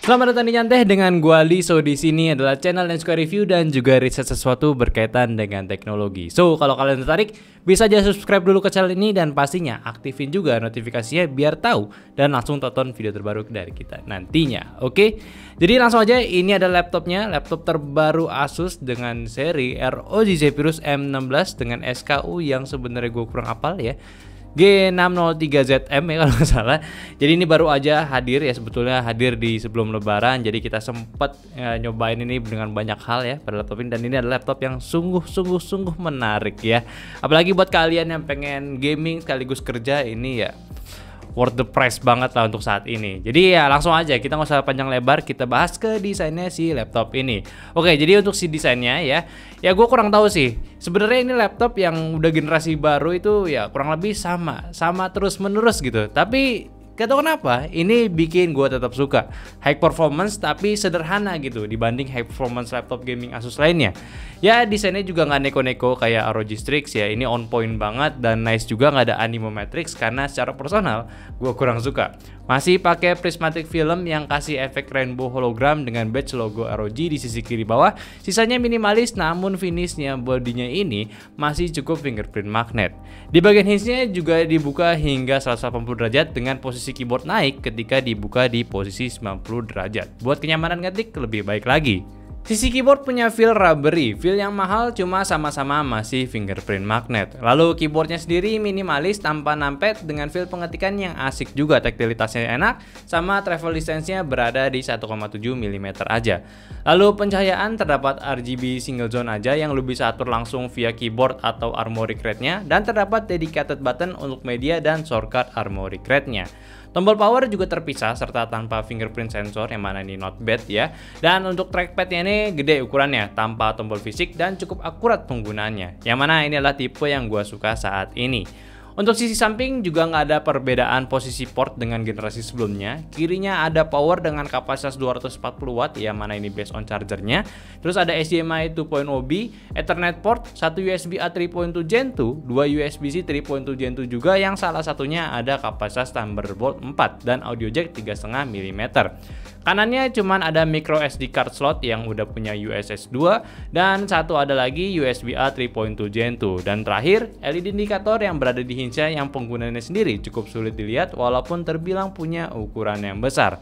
Selamat datang di Nyanteh dengan gua Li. So di sini adalah channel yang suka review dan juga riset sesuatu berkaitan dengan teknologi. So kalau kalian tertarik, bisa aja subscribe dulu ke channel ini dan pastinya aktifin juga notifikasinya biar tahu dan langsung tonton video terbaru dari kita nantinya. Oke? Jadi langsung aja, ini ada laptopnya, laptop terbaru Asus dengan seri ROG Zephyrus M16 dengan SKU yang sebenarnya gue kurang hafal ya. G603ZM ya kalau nggak salah. Jadi ini baru aja hadir ya, sebetulnya hadir di sebelum lebaran. Jadi kita sempat nyobain ini dengan banyak hal ya pada laptop ini. Dan ini adalah laptop yang sungguh menarik ya. Apalagi buat kalian yang pengen gaming sekaligus kerja, ini ya worth the price banget lah untuk saat ini. Jadi ya langsung aja, kita nggak usah panjang lebar, kita bahas ke desainnya si laptop ini. Oke, jadi untuk si desainnya ya gue kurang tahu sih. Sebenarnya ini laptop yang udah generasi baru itu ya kurang lebih sama terus menerus gitu. Tapi gak tau kenapa, ini bikin gue tetap suka. High performance tapi sederhana gitu dibanding high performance laptop gaming Asus lainnya. Ya desainnya juga nggak neko-neko kayak ROG Strix ya. Ini on point banget dan nice juga, nggak ada animo matrix karena secara personal gue kurang suka. Masih pakai prismatic film yang kasih efek rainbow hologram dengan badge logo ROG di sisi kiri bawah. Sisanya minimalis namun finishnya bodinya ini masih cukup fingerprint magnet. Di bagian hinge-nya juga dibuka hingga 180 derajat dengan posisi keyboard naik ketika dibuka di posisi 90 derajat. Buat kenyamanan ngetik lebih baik lagi. Sisi keyboard punya feel rubbery, feel yang mahal cuma sama-sama masih fingerprint magnet. Lalu keyboardnya sendiri minimalis tanpa numpad dengan feel pengetikan yang asik juga, taktilitasnya enak, sama travel distance-nya berada di 1,7 mm aja. Lalu pencahayaan terdapat RGB single zone aja yang lu bisa atur langsung via keyboard atau Armoury Crate-nya, dan terdapat dedicated button untuk media dan shortcut Armoury Crate-nya. Tombol power juga terpisah serta tanpa fingerprint sensor, yang mana ini not bad ya. Dan untuk trackpadnya ini gede ukurannya, tanpa tombol fisik dan cukup akurat penggunaannya. Yang mana ini adalah tipe yang gua suka saat ini. Untuk sisi samping juga nggak ada perbedaan posisi port dengan generasi sebelumnya. Kirinya ada power dengan kapasitas 240 watt, yang mana ini based on chargernya. Terus ada HDMI 2.0B, Ethernet port, 1 USB A 3.2 Gen 2, 2 USB-C 3.2 Gen 2 juga, yang salah satunya ada kapasitas Thunderbolt 4 dan audio jack 3,5 mm. Kanannya cuman ada micro SD card slot yang udah punya USS 2 dan satu ada lagi USB A 3.2 Gen 2. Dan terakhir, LED indikator yang berada di hinge yang penggunaannya sendiri cukup sulit dilihat walaupun terbilang punya ukuran yang besar.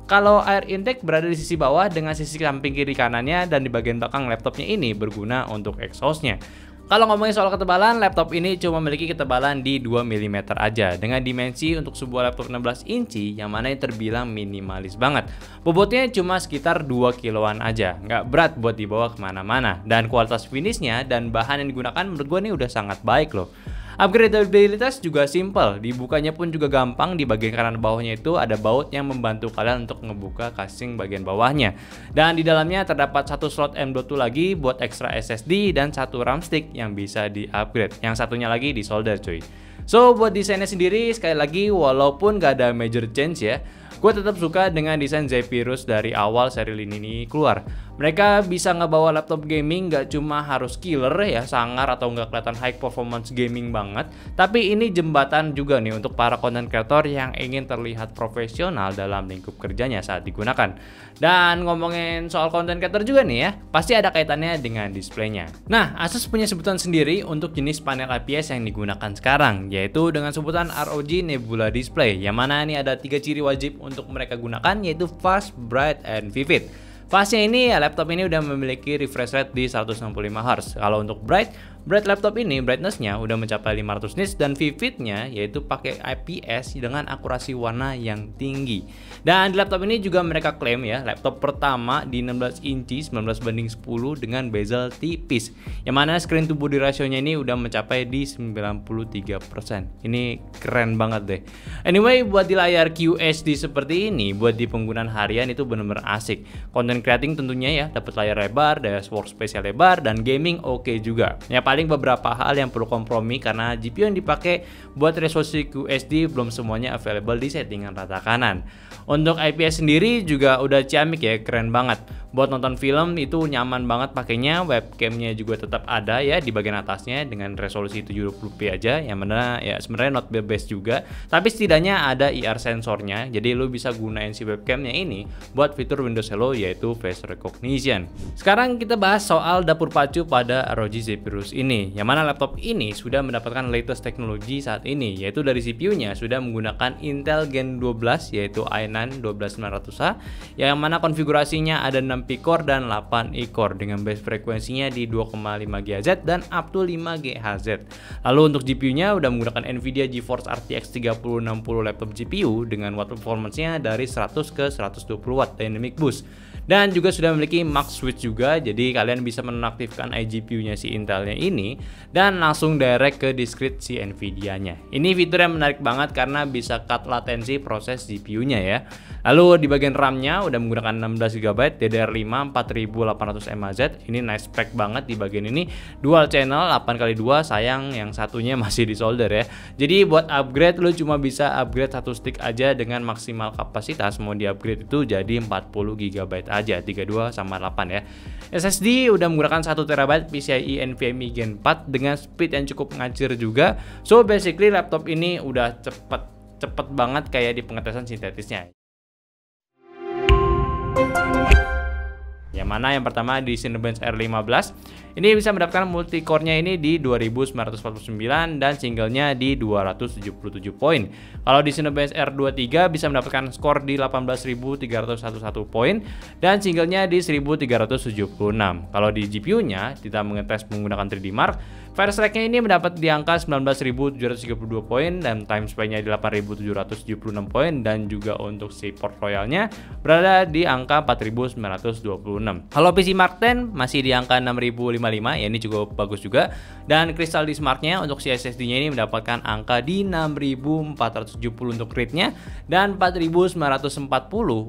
Kalau air intake berada di sisi bawah dengan sisi samping kiri kanannya, dan di bagian belakang laptopnya ini berguna untuk exhaustnya. Kalau ngomongin soal ketebalan, laptop ini cuma memiliki ketebalan di 2 mm aja dengan dimensi untuk sebuah laptop 16 inci yang mana yang terbilang minimalis banget. Bobotnya cuma sekitar 2 kiloan aja, nggak berat buat dibawa kemana-mana. Dan kualitas finishnya dan bahan yang digunakan menurut gue ini udah sangat baik loh. Upgradabilitas juga simple, dibukanya pun juga gampang. Di bagian kanan bawahnya itu ada baut yang membantu kalian untuk ngebuka casing bagian bawahnya. Dan di dalamnya terdapat satu slot M.2 lagi buat ekstra SSD dan satu RAM stick yang bisa di-upgrade. Yang satunya lagi di solder cuy. So buat desainnya sendiri, sekali lagi walaupun gak ada major change ya, gue tetap suka dengan desain Zephyrus dari awal seri ini keluar. Mereka bisa ngebawa laptop gaming gak cuma harus killer ya, sangar atau nggak kelihatan high performance gaming banget, tapi ini jembatan juga nih untuk para content creator yang ingin terlihat profesional dalam lingkup kerjanya saat digunakan. Dan ngomongin soal content creator juga nih ya, pasti ada kaitannya dengan displaynya. Nah, Asus punya sebutan sendiri untuk jenis panel IPS yang digunakan sekarang, yaitu dengan sebutan ROG Nebula Display, yang mana ini ada 3 ciri wajib untuk mereka gunakan, yaitu fast, bright, and vivid. Fastnya ini ya, laptop ini udah memiliki refresh rate di 165 Hz. Kalau untuk bright laptop ini brightnessnya udah mencapai 500 nits, dan vividnya yaitu pakai IPS dengan akurasi warna yang tinggi. Dan di laptop ini juga mereka klaim ya, laptop pertama di 16 inci 19:10 dengan bezel tipis, yang mana screen to body ratio-nya ini udah mencapai di 93%. Ini keren banget deh. Anyway, buat di layar QHD seperti ini, buat di penggunaan harian itu bener-bener asik. Content creating tentunya ya, dapat layar lebar, dashboard spesial lebar, dan gaming oke juga. Ya paling beberapa hal yang perlu kompromi karena GPU yang dipakai buat resolusi QHD belum semuanya available di settingan rata kanan. Untuk IPS sendiri juga udah ciamik ya, keren banget. Buat nonton film itu nyaman banget pakainya, webcamnya juga tetap ada ya di bagian atasnya dengan resolusi 720p aja, yang mana ya sebenarnya not the best juga, tapi setidaknya ada IR sensornya, jadi lu bisa gunain si webcamnya ini buat fitur Windows Hello yaitu face recognition. Sekarang kita bahas soal dapur pacu pada ROG Zephyrus ini, yang mana laptop ini sudah mendapatkan latest teknologi saat ini, yaitu dari CPU-nya sudah menggunakan Intel Gen 12 yaitu i9 12900H, yang mana konfigurasinya ada 6 P-core dan 8 E-core dengan base frekuensinya di 2,5 GHz dan up to 5 GHz. Lalu untuk GPU-nya udah menggunakan Nvidia GeForce RTX 3060 laptop GPU dengan watt performance-nya dari 100 ke 120 watt dynamic boost. Dan juga sudah memiliki max switch juga, jadi kalian bisa menonaktifkan iGPU-nya si Intelnya ini dan langsung direct ke discrete si Nvidia-nya. Ini fitur yang menarik banget karena bisa cut latensi proses GPU-nya ya. Lalu di bagian RAM-nya udah menggunakan 16GB DDR5 4800 mAh. Ini nice spec banget di bagian ini. Dual channel 8x2, sayang yang satunya masih di solder ya. Jadi buat upgrade lu cuma bisa upgrade satu stick aja dengan maksimal kapasitas. Mau di upgrade itu jadi 40GB aja, 32 sama 8 ya. SSD udah menggunakan 1TB PCIe NVMe Gen 4 dengan speed yang cukup ngacir juga. So basically laptop ini udah cepet banget kayak di pengetesan sintetisnya. Yang mana yang pertama di Cinebench R15 ini bisa mendapatkan multi-core-nya ini di 2949 dan singlenya di 277 poin. Kalau di Cinebench R23 bisa mendapatkan skor di 18.311 poin dan singlenya di 1376. Kalau di GPU-nya kita mengetes menggunakan 3D Mark, Fire Strike-nya ini mendapat di angka 19.732 poin dan time spy-nya di 8.776 poin, dan juga untuk si Port Royal-nya berada di angka 4.926. Kalau PC Mark 10 masih di angka 6.055, ya ini cukup bagus juga. Dan Crystal Disk Mark-nya untuk si SSD-nya ini mendapatkan angka di 6.470 untuk read-nya dan 4.940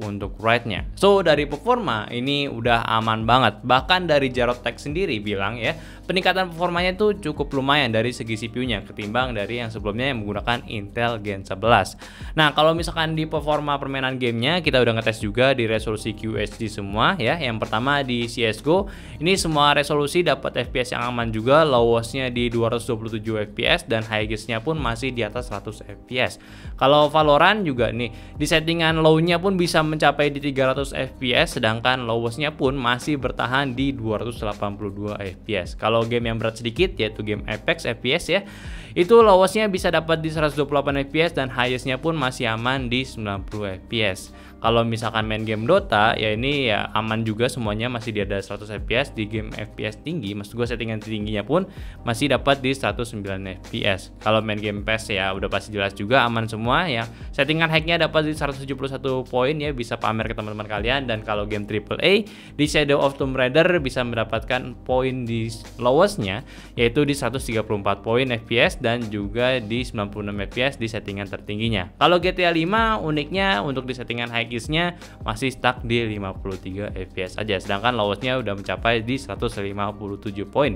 untuk write-nya. So dari performa ini udah aman banget. Bahkan dari Jarod Tech sendiri bilang ya, peningkatan performanya itu cukup lumayan dari segi CPU-nya ketimbang dari yang sebelumnya yang menggunakan Intel Gen 11. Nah, kalau misalkan di performa permainan gamenya, kita udah ngetes juga di resolusi QHD semua ya. Yang pertama di CSGO, ini semua resolusi dapat FPS yang aman juga, lowest-nya di 227 FPS dan highest-nya pun masih di atas 100 FPS. Kalau Valorant juga nih, di settingan low-nya pun bisa mencapai di 300 FPS, sedangkan lowest-nya pun masih bertahan di 282 FPS. Kalau game yang berat sedikit yaitu game Apex FPS ya, itu lowest-nya bisa dapat di 128 FPS dan highest-nya pun masih aman di 90 FPS. Kalau misalkan main game Dota ya ini ya aman juga, semuanya masih di ada 100 FPS. Di game FPS tinggi, maksud gue settingan tingginya pun masih dapat di 109 FPS. Kalau main game PES ya udah pasti jelas juga aman semua ya. Settingan hacknya dapat di 171 poin ya, bisa pamer ke teman-teman kalian. Dan kalau game AAA di Shadow of Tomb Raider bisa mendapatkan poin di lowest-nya yaitu di 134 poin FPS dan juga di 96 FPS di settingan tertingginya. Kalau GTA 5 uniknya untuk di settingan high-nya masih stuck di 53 FPS aja, sedangkan lowest-nya udah mencapai di 157 poin.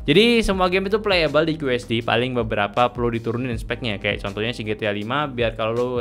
Jadi semua game itu playable di QHD, paling beberapa perlu diturunin speknya, kayak contohnya si GTA 5 biar kalau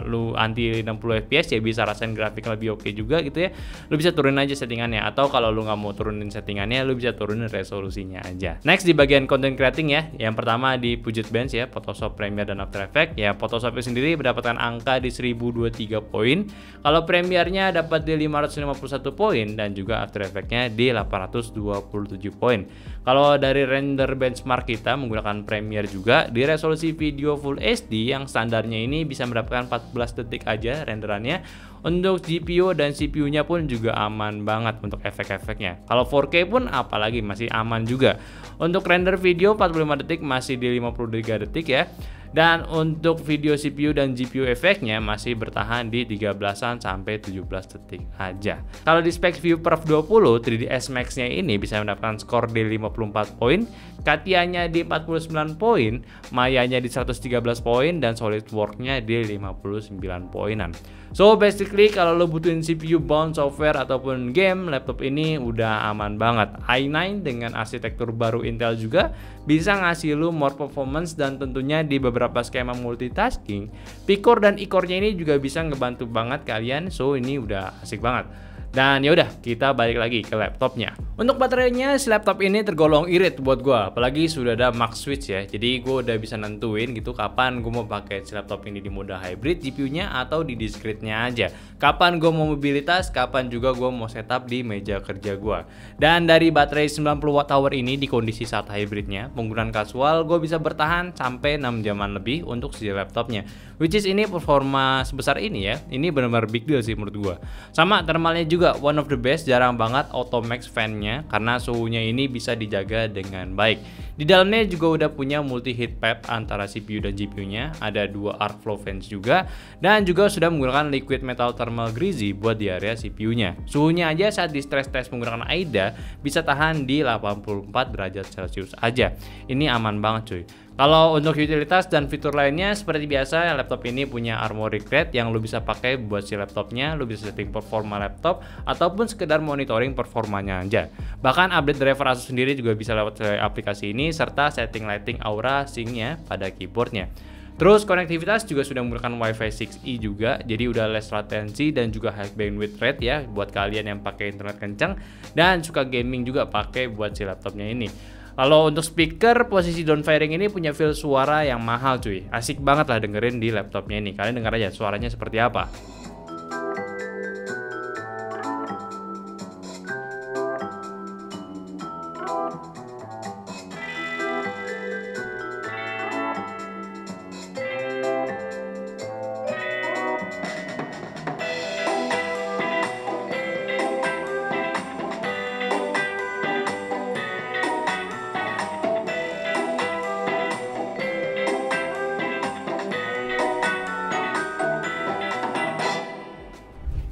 lu anti 60 FPS ya bisa rasain grafik lebih oke juga gitu ya. Lu bisa turunin aja settingannya, atau kalau lu nggak mau turunin settingannya lu bisa turunin resolusinya aja. Next di bagian content creating ya, yang pertama di Puget Bench ya, Photoshop, Premiere dan After Effects ya. Photoshop sendiri mendapatkan angka di 1023 poin. Kalau Premiere-nya dapat di 551 poin dan juga After Effects-nya di 827 poin. Kalau dari render benchmark kita menggunakan Premiere juga di resolusi video Full HD yang standarnya ini bisa mendapatkan 14 detik aja renderannya. Untuk GPU dan CPU-nya pun juga aman banget untuk efek-efeknya. Kalau 4K pun apalagi masih aman juga. Untuk render video 45 detik masih di 53 detik ya. Dan untuk video CPU dan GPU efeknya masih bertahan di 13an sampai 17 detik aja. Kalau di spek ViewPerf 20 3ds Max-nya ini bisa mendapatkan skor di 54 poin, Katia-nya di 49 poin, Maya-nya di 113 poin, dan SolidWorks-nya di 59 poinan. So basically kalau lo butuhin CPU bound software ataupun game, laptop ini udah aman banget. i9 dengan arsitektur baru Intel juga bisa ngasih lo more performance, dan tentunya di beberapa skema multitasking, P-core dan E-core-nya ini juga bisa ngebantu banget kalian. So ini udah asik banget. Dan ya udah, kita balik lagi ke laptopnya. Untuk baterainya, si laptop ini tergolong irit buat gua, apalagi sudah ada max switch ya. Jadi gua udah bisa nentuin gitu kapan gua mau pakai si laptop ini di mode hybrid GPU-nya atau di discrete-nya aja. Kapan gua mau mobilitas, kapan juga gua mau setup di meja kerja gua. Dan dari baterai 90 Wh ini di kondisi saat hybridnya, penggunaan casual gua bisa bertahan sampai 6 jaman lebih untuk si laptopnya. Which is ini performa sebesar ini ya, ini benar-benar big deal sih menurut gua. Sama thermalnya juga one of the best, jarang banget Automax fan-nya karena suhunya ini bisa dijaga dengan baik. Di dalamnya juga udah punya multi heat pad antara CPU dan GPU-nya, ada 2 arc flow fans juga, dan juga sudah menggunakan liquid metal thermal greasy buat di area CPU-nya. Suhunya aja saat di stress test menggunakan AIDA bisa tahan di 84 derajat Celcius aja. Ini aman banget cuy. Kalau untuk utilitas dan fitur lainnya seperti biasa, laptop ini punya Armoury Crate yang lu bisa pakai buat si laptopnya, lu bisa setting performa laptop ataupun sekedar monitoring performanya aja. Bahkan update driver Asus sendiri juga bisa lewat aplikasi ini serta setting lighting aura sync-nya pada keyboardnya. Terus konektivitas juga sudah menggunakan Wi-Fi 6E juga, jadi udah less latency dan juga high bandwidth rate ya buat kalian yang pakai internet kencang dan suka gaming juga pakai buat si laptopnya ini. Kalau untuk speaker, posisi downfiring ini punya feel suara yang mahal cuy. Asik banget lah dengerin di laptopnya ini. Kalian dengar aja suaranya seperti apa.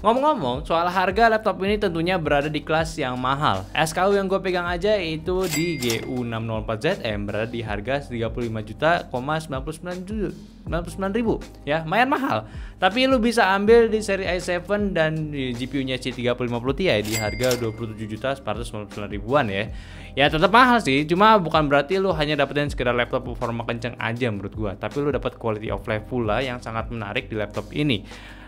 Ngomong-ngomong, soal harga laptop ini tentunya berada di kelas yang mahal. SKU yang gue pegang aja itu di GU604ZM berada di harga 35.099.000 ya, lumayan mahal. Tapi lu bisa ambil di seri i7 dan di GPU-nya C350 Ti di harga 27.499.000-an ya. Ya tetap mahal sih, cuma bukan berarti lu hanya dapetin sekedar laptop performa kenceng aja menurut gua, tapi lu dapat quality of life pula yang sangat menarik di laptop ini.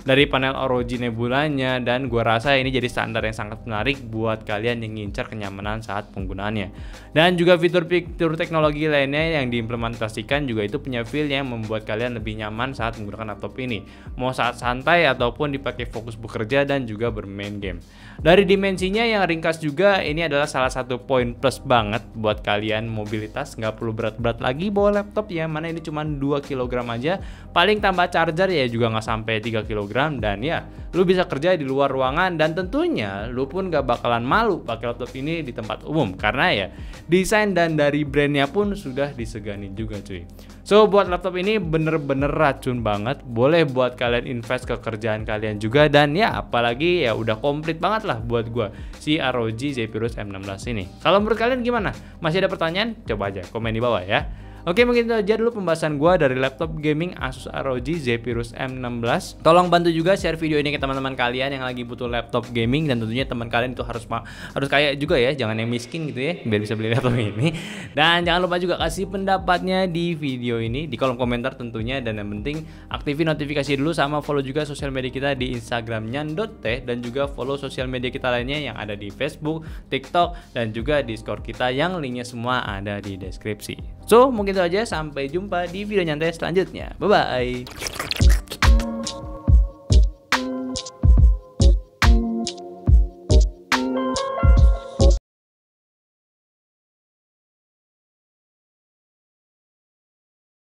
Dari panel ROG Nebulanya, dan gua rasa ini jadi standar yang sangat menarik buat kalian yang ngincar kenyamanan saat penggunaannya. Dan juga fitur-fitur teknologi lainnya yang diimplementasikan juga itu punya feel yang membuat kalian lebih nyaman saat menggunakan laptop ini, mau saat santai ataupun dipakai fokus bekerja dan juga bermain game. Dari dimensinya yang ringkas juga, ini adalah salah satu poin plus banget buat kalian mobilitas, nggak perlu berat-berat lagi bawa laptop ya, mana ini cuma 2 kg aja, paling tambah charger ya juga nggak sampai 3 kg, dan ya lu bisa kerja di luar ruangan dan tentunya lu pun gak bakalan malu pakai laptop ini di tempat umum karena ya desain dan dari brandnya pun sudah disegani juga cuy. So buat laptop ini bener-bener racun banget, boleh buat kalian invest ke kerjaan kalian juga, dan ya apalagi ya udah komplit banget lah buat gua si ROG Zephyrus M16 ini. Kalau menurut kalian gimana? Masih ada pertanyaan? Coba aja komen di bawah ya. Oke, mungkin itu aja dulu pembahasan gua dari laptop gaming Asus ROG Zephyrus M16. Tolong bantu juga share video ini ke teman-teman kalian yang lagi butuh laptop gaming, dan tentunya teman kalian itu harus kaya juga ya, jangan yang miskin gitu ya, biar bisa beli laptop ini. Dan jangan lupa juga kasih pendapatnya di video ini di kolom komentar tentunya, dan yang penting aktifin notifikasi dulu sama follow juga sosial media kita di Instagram nyan.teh, dan juga follow sosial media kita lainnya yang ada di Facebook, TikTok, dan juga Discord kita yang linknya semua ada di deskripsi. So mungkin itu aja, sampai jumpa di video nyantai selanjutnya. Bye bye.